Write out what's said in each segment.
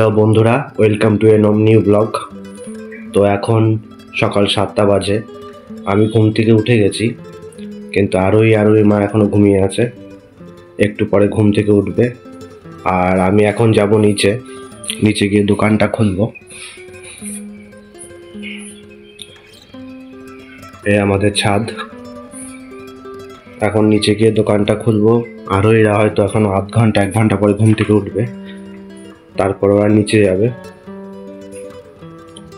Hello বন্ধুরা, welcome to a new blog. তো এখন সকাল 7টা বাজে। আমি ঘুম থেকে উঠে গেছি, কিন্তু আরোহী মা এখনও ঘুমিয়ে আছে। একটু পরে ঘুম থেকে উঠবে। আর আমি এখন যাব নিচে গিয়ে দোকানটা খুলব। আমাদের ছাদ। এখন নিচে গিয়ে দোকানটা খুলবো। আরোহীরা হয়তো এখন আধ ঘন্টা 1 ঘন্টা পরে ঘুম থেকে উঠবে, তারপর ওরা নিচে যাবে।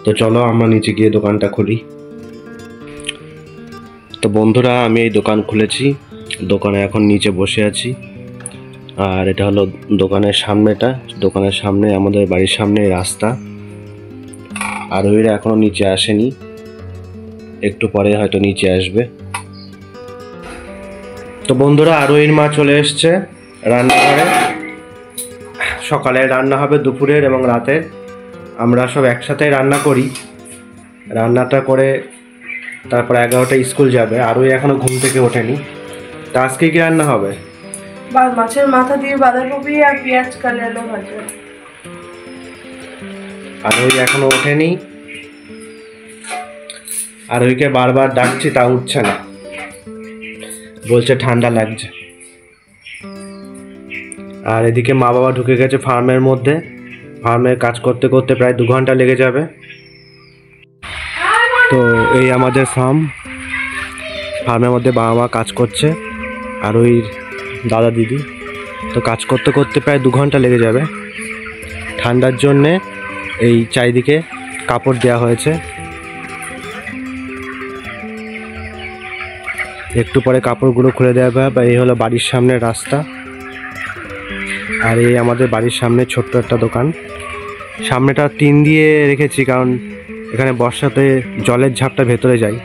তো চলো আমরা নিচে গিয়ে দোকানটা খুলি। তো বন্ধুরা, আমি এই দোকান খুলেছি। দোকানে এখন নিচে বসে আছি। আর এটা হলো দোকানের সামনেটা। দোকানের সামনে আমাদের বাড়ির সামনে রাস্তা। আরোহীরা এখনো নিচে আসেনি, একটু পরে হয়তো নিচে আসবে। তো বন্ধুরা, আরোহীর মা চলে এসছে রান্নাঘরে। সকালে রান্না হবে, দুপুরের এবং রাতের। আমরা সব একসাথে রান্না করি। রান্নাটা করে তারপর 11টায় স্কুল যাবে। আরোহী এখনো ঘুম থেকে ওঠেনি। তা আজকে কি রান্না হবে? মাছের মাথা দিয়ে বাঁধাকপি আর পেঁয়াজ কালিয়ানো ভাজা। আরোহী এখনো ওঠেনি। আরোহীকে বারবার ডাকছি, তা উঠছে না, বলছে ঠান্ডা লাগছে। আর এদিকে মা বাবা ঢুকে গেছে ফার্মের মধ্যে। ফার্মের কাজ করতে করতে প্রায় 2 ঘন্টা লেগে যাবে। তো এই আমাদের ফার্মের মধ্যে বাবা মা কাজ করছে, আর ওই দাদা দিদি। তো কাজ করতে করতে প্রায় 2 ঘন্টা লেগে যাবে। ঠান্ডার জন্যে এই চারিদিকে কাপড় দেওয়া হয়েছে। একটু পরে কাপড়গুলো খুলে দেওয়া হবে। এই হলো বাড়ির সামনের রাস্তা। আর এই আমাদের বাড়ির সামনে ছোট্ট একটা দোকান। সামনেটা টিন দিয়ে রেখেছি, কারণ এখানে বর্ষাতে জলের ঝাপটা ভেতরে যায়।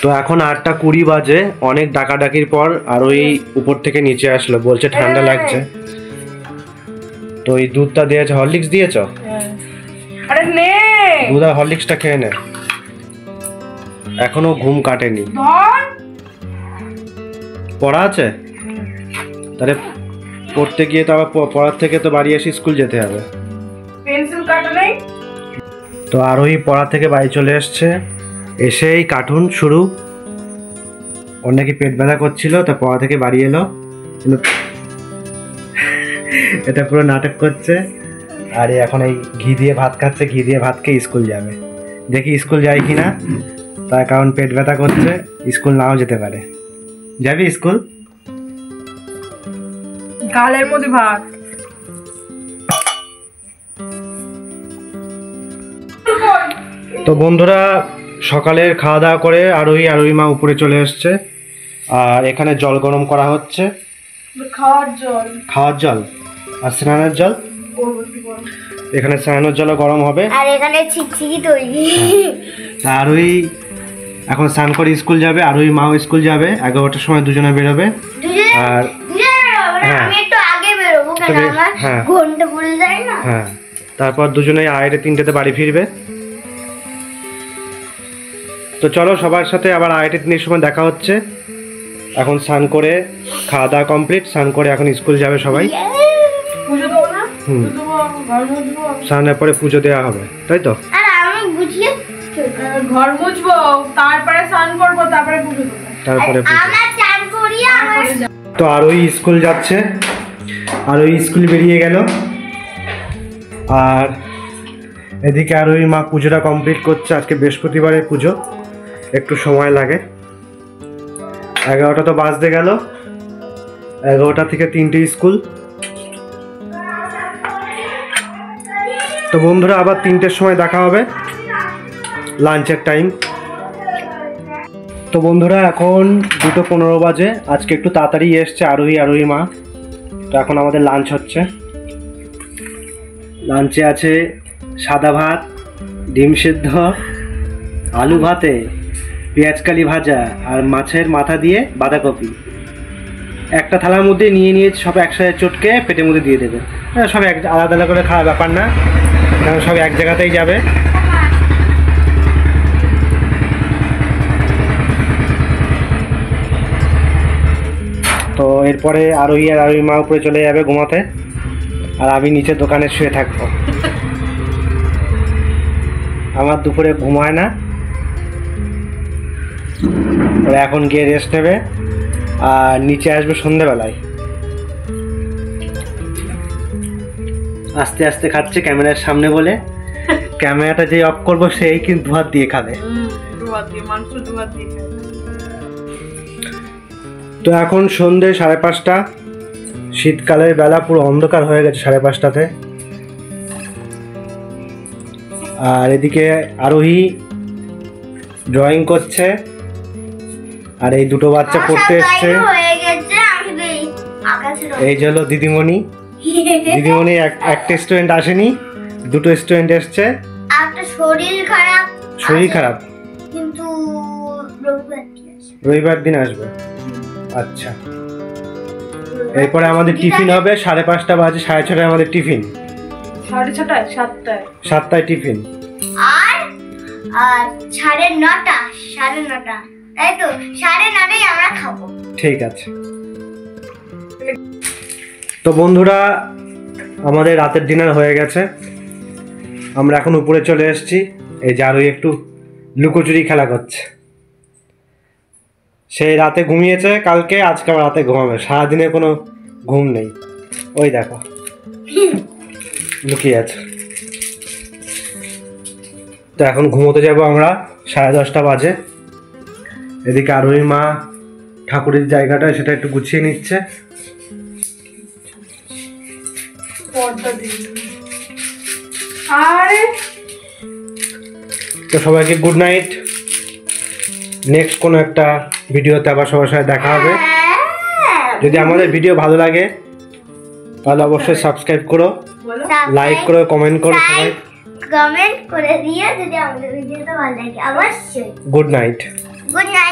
তো এখন 8টা 20 বাজে। অনেক ডাকাডাকির পর আরোহী উপর থেকে নিচে আসলো, বলছে ঠান্ডা লাগছে। তো এই দুধটা দিয়েছে, হরলিক্স দিয়েছ? আরে নে, দুধ আর হরলিক্সটা খেয়ে নে। এখনো ঘুম কাটেনি। পড়া আছে, তাহলে পড়তে গিয়ে তো আবার পড়ার থেকে তো বাড়ি এসে স্কুল যেতে হবে। পেন্সিল কাটা নেই। তো আরোহী পড়া থেকে বাড়ি চলে এসছে। এসেই কার্টুন শুরু। ওর নাকি পেট ব্যথা করছিল, তা পড়া থেকে বাড়ি এলো। এটা পুরো নাটক করছে। আর এখন এই ঘি দিয়ে ভাত খাচ্ছে। ঘি দিয়ে ভাত খেয়ে স্কুল যাবে। দেখি স্কুল যায় কিনা। তার কারণ পেট ব্যথা করছে, স্কুল নাও যেতে পারে। যাবি স্কুল? গালের মধ্যে ভাত। তো বন্ধুরা, সকালের খাওয়া দাওয়া করে আরোহী মা উপরে চলে এসছে। আর এখানে জল গরম করা হচ্ছে। খাওয়ার জল আর স্নানের জল। এখানে স্নানের জলও গরম হবে। আর এখানে ছিকছিকি তৈরি। আরোহী এখন স্নান করে স্কুল যাবে। আরোহী মাও স্কুল যাবে। 11টার সময় দুজনে বেরোবে। আর আমি একটু আগে বেরোবো, কারণ আমার ঘন্টা পড়ে যায় না। হ্যাঁ, তারপর দুজনেই 2:30-3টেতে বাড়ি ফিরবে। তো চলো, সবার সাথে আবার 2:30-3টের সময় দেখা হচ্ছে। এখন স্নান করে খাওয়া দাওয়া কমপ্লিট। স্নান করে এখন স্কুল যাবে সবাই। স্নানের পরে পুজো দেওয়া হবে, তাই তো? আর আমি গুছিয়ে ঘর মুছবো, তারপরে স্নান করবো, তারপরে পুজো দেবো। তারপরে আমরা চান করি। তো আরোহী স্কুল যাচ্ছে। আরোহী স্কুল বেরিয়ে গেল। আর এদিকে আরোহী মা পুজোটা কমপ্লিট করছে। আজকে বৃহস্পতিবারের পুজো, একটু সময় লাগে। 11টা তো বাজতে গেল। 11টা থেকে 3টে স্কুল। তো বন্ধুরা, আবার 3টের সময় দেখা হবে, লাঞ্চের টাইম। তো বন্ধুরা, এখন 2:15 বাজে। আজকে একটু তাড়াতাড়ি এসছে আরোহী মা। তো এখন আমাদের লাঞ্চ হচ্ছে। লাঞ্চে আছে সাদা ভাত, ডিম সেদ্ধ, আলু ভাতে, পেঁয়াজকালি ভাজা আর মাছের মাথা দিয়ে বাঁধাকপি। একটা থালার মধ্যে নিয়ে সব একসাথে চটকে পেটের মধ্যে দিয়ে দেবে। সব আলাদা আলাদা করে খাওয়ার ব্যাপার না, কারণ সব এক জায়গাতেই যাবে। তো এরপরে আরোহী মা উপরে চলে যাবে ঘুমাতে। আর আমি নিচে দোকানে শুয়ে থাকবো। আমার দুপুরে ঘুম হয় না, ওরা এখন গিয়ে রেস্ট নেবে আর নিচে আসবে সন্ধ্যেবেলায়। আস্তে আস্তে খাচ্ছে ক্যামেরার সামনে বলে, ক্যামেরাটা যে অফ করবো সেই কিন্তু হাত দিয়ে খাবে। তো এখন সন্ধ্যে 5:30, শীতকালের বেলা, পুরো অন্ধকার হয়ে গেছে 5:30-তে। আর এদিকে আরোহী ড্রয়িং করছে, আর এই দুটো বাচ্চা পড়তে এসছে। এই যে হলো দিদিমণি। দিদিমণি একটা স্টুডেন্ট আসেনি, দুটো স্টুডেন্ট এসছে। শরীর খারাপ কিন্তু রবিবার দিন আসবে। আচ্ছা, এরপরে আমাদের টিফিন হবে 5:30 বাজে, 6:30 আমাদের টিফিন। 6:30 7টায় টিফিন। আর 9:30 তাই তো, 9:30 আমরা খাবো। ঠিক আছে। তো বন্ধুরা, আমাদের রাতের ডিনার হয়ে গেছে, আমরা এখন উপরে চলে এসেছি। এই যে আরোই একটু লুকোচুরি খেলা করছে। সেই রাতে ঘুমিয়েছে কালকে, আজকে আবার রাতে ঘুমাবে, সারাদিনে কোনো ঘুম নেই। ওই দেখো লুকিয়ে আছে। তো এখন ঘুমোতে যাব আমরা, 10:30 বাজে। এদিকে আরোহীর মা ঠাকুরের জায়গাটা সেটা একটু গুছিয়ে নিচ্ছে। তো সবাইকে গুড নাইট। নেক্সট কোনো একটা ভিডিওতে আবার সবার সাথে দেখা হবে। যদি আমাদের ভিডিও ভালো লাগে তাহলে অবশ্যই সাবস্ক্রাইব করো, লাইক করো, কমেন্ট করো। সবাই কমেন্ট করে দিও যদি আমাদের ভিডিওটা ভালো লাগে। অবশ্যই। Good night. Good night.